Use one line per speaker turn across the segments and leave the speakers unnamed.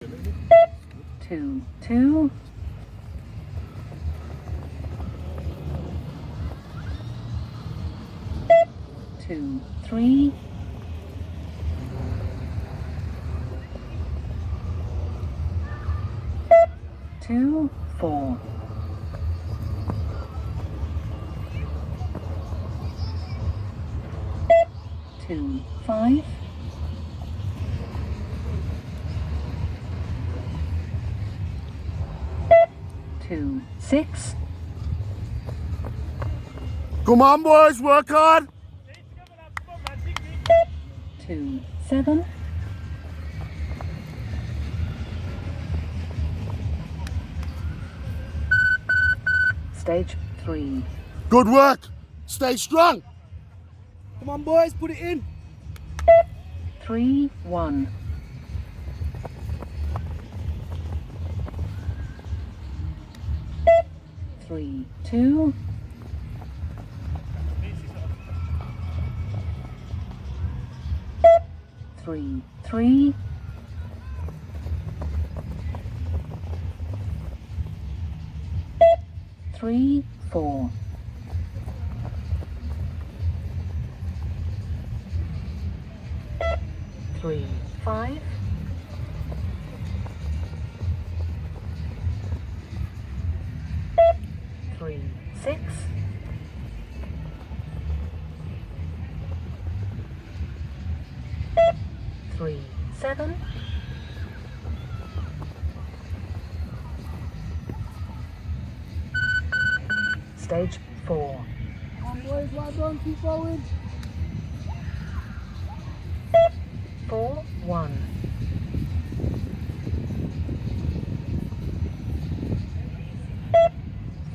2, 2. 2, 3. 2, 4. 2, 5. 2, 6.
Come on, boys, work hard.
2, 7. 3.
Good work. Stay strong. Come on, boys, put it in.
3, 1. 3, 2. 3, 3. 3, 4. 3, 5. 3, 6. 3, 7. 4.
Come on, boys, well done, keep forward.
4, 1.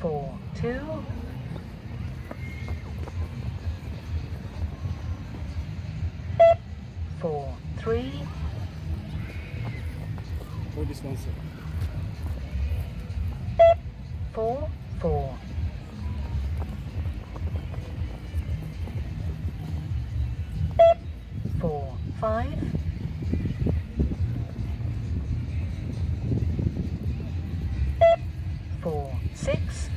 4, 2. 4, 3.
Hold this one, sir.
4, 4. 4, 5. 4, 6.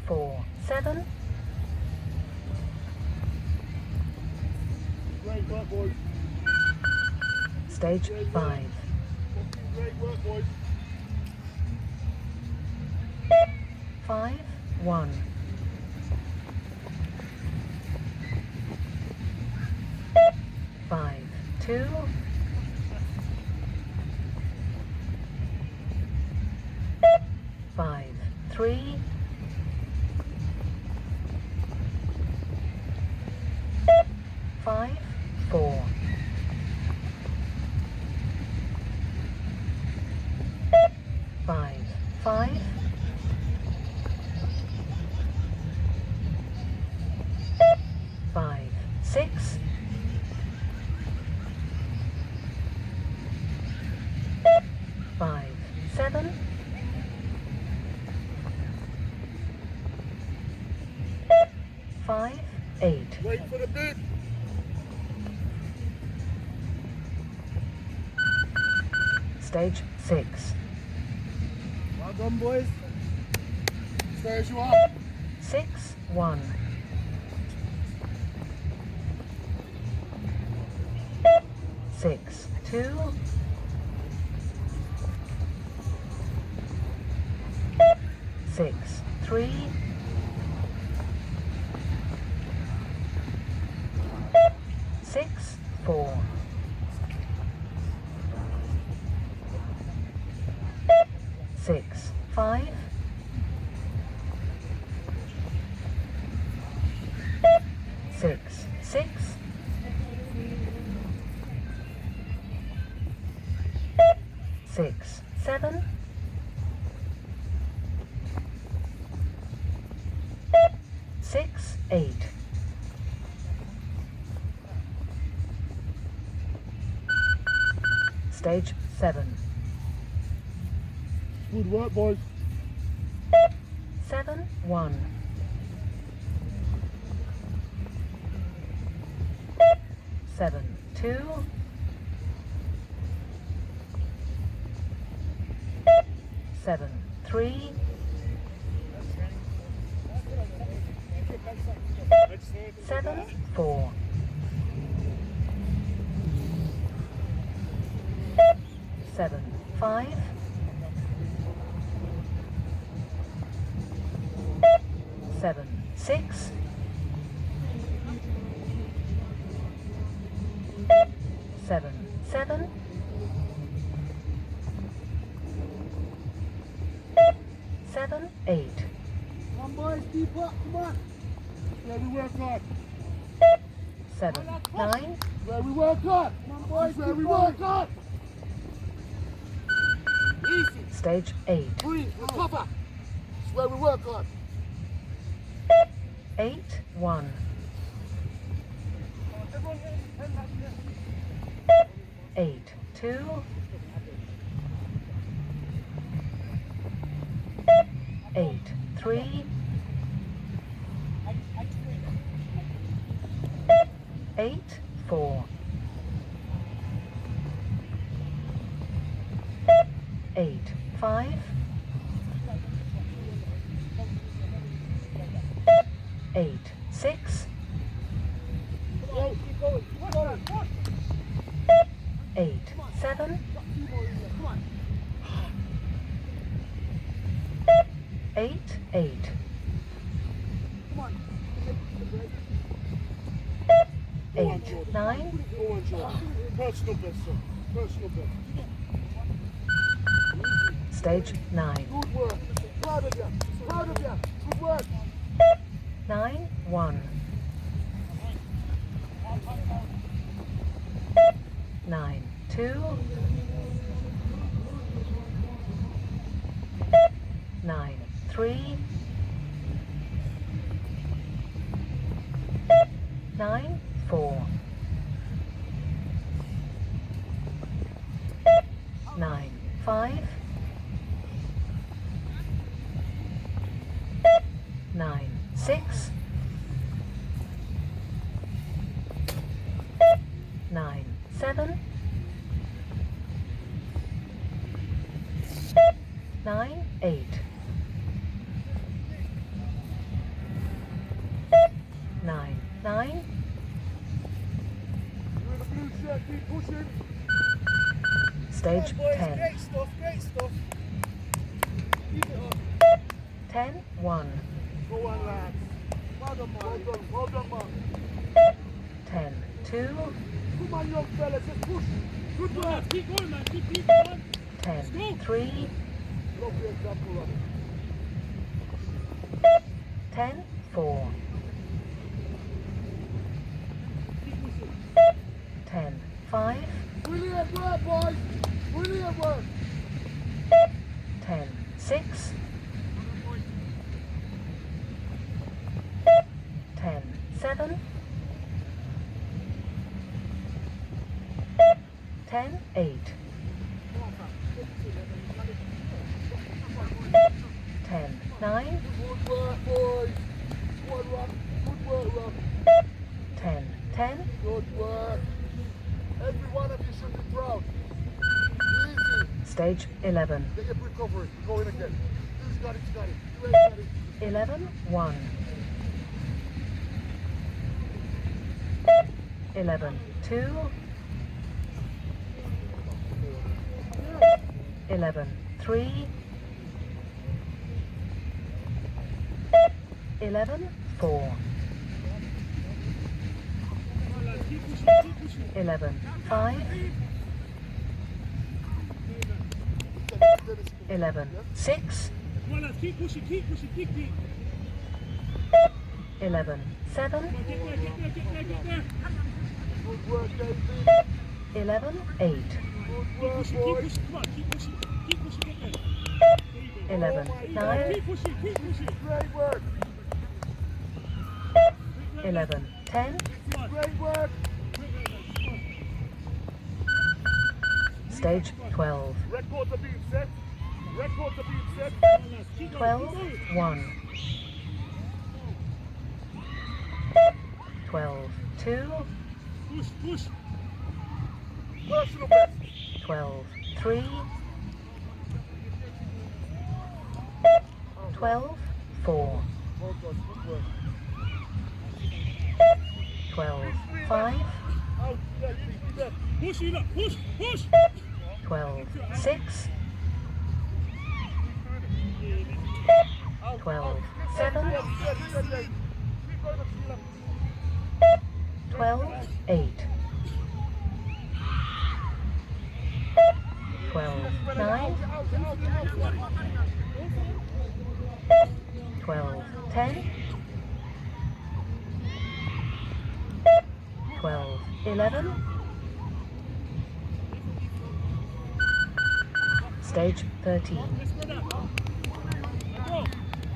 4, 7.
Great work, boys.
5.
Great work, boys.
5, 1. 5, 2. 5, 3. 5, 4. 5, 5. 5, 6. 5, 7. 5, 8.
Wait for the beep.
Stage 6.
Well done, boys. Stay as you are.
6, 1. 6, 2. 6, 3. 6, 4. 6, 5. 6, 6. 6, 7. 6, 8. 7.
Good work, boys.
7, 1. 7, 2, 7, 3, 7, 4, 7, 5, 7, 6, 7, 7, 7, 8,
Come on, boys, keep up, come on. Where we work hard.
7, 9,
Where we work hard. Come on, boys, where we work hard. Easy.
stage 8,
Breathe, recover. It's where we work hard.
8, 1, 8, 2, 8, 3, 8, 4, 8, 5, 8, 6, 8, 7, 8, 8, 8, 9,
Go on, Joe. Personal best, sir. Personal best.
stage 9,
Good work. Proud of you. Proud of you. Good work.
9, 1, 9, 2, 9, 3, 9, 4, 9, 5, 9, 6, 9, 7, 9, 8, 9, 9,
You're in the blue shirt. Keep pushing.
stage
Come on, boys.
10,
Great stuff. Great stuff. Keep it up.
10, 1,
Go on, lads. Well done, man. Well done. Well done, man.
10, 2,
Come on, young fellas. Just push. Good work.
Keep going, man. Keep going.
10, 3,
Lovely example of it.
10, 4, 10, 5,
Brilliant work, boys. Brilliant work.
10, 6, 10, 7, 10, 8, 10, 9,
Good work, boys. Good work, Rob. Good work, Rob.
10, 10,
Good work. Every one of you should be proud. Easy.
stage 11,
Get your recovery. Go in again. Who's got it? Got it. You ain't got it.
11, 1, 11, 2, 11, 3, 11, 4, 11, 5, 11, 6,
Come on, lads. Keep pushing. Keep.
11, 7,
Get there.
Good work, David.
11, 8,
Good work,
Keep
boys.
pushing. Come on, keep pushing. Get there.
11, 9,
Keep pushing.
Great work.
11, 10,
Great work.
stage 12,
Records are being set. Records are being set.
12, 1, 12, 2,
Push, push.
Personal best.
12, 3. 12, 4.
Well done, good work.
12, 5.
Out, step, keep step.
Push, Eva, push, push.
12, 6.
Out,
12,
out.
7.
Steady, steady, steady. Keep going up to your left.
12, 8. 12, 9. 12, 10. 12, 11. Stage 13.
Let's go down. Go.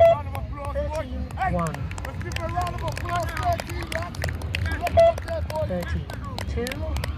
Round of applause, boys.
13,
Hey,
1.
let's give a round of applause, 13, lads. Good luck out there, boys.
13, 2.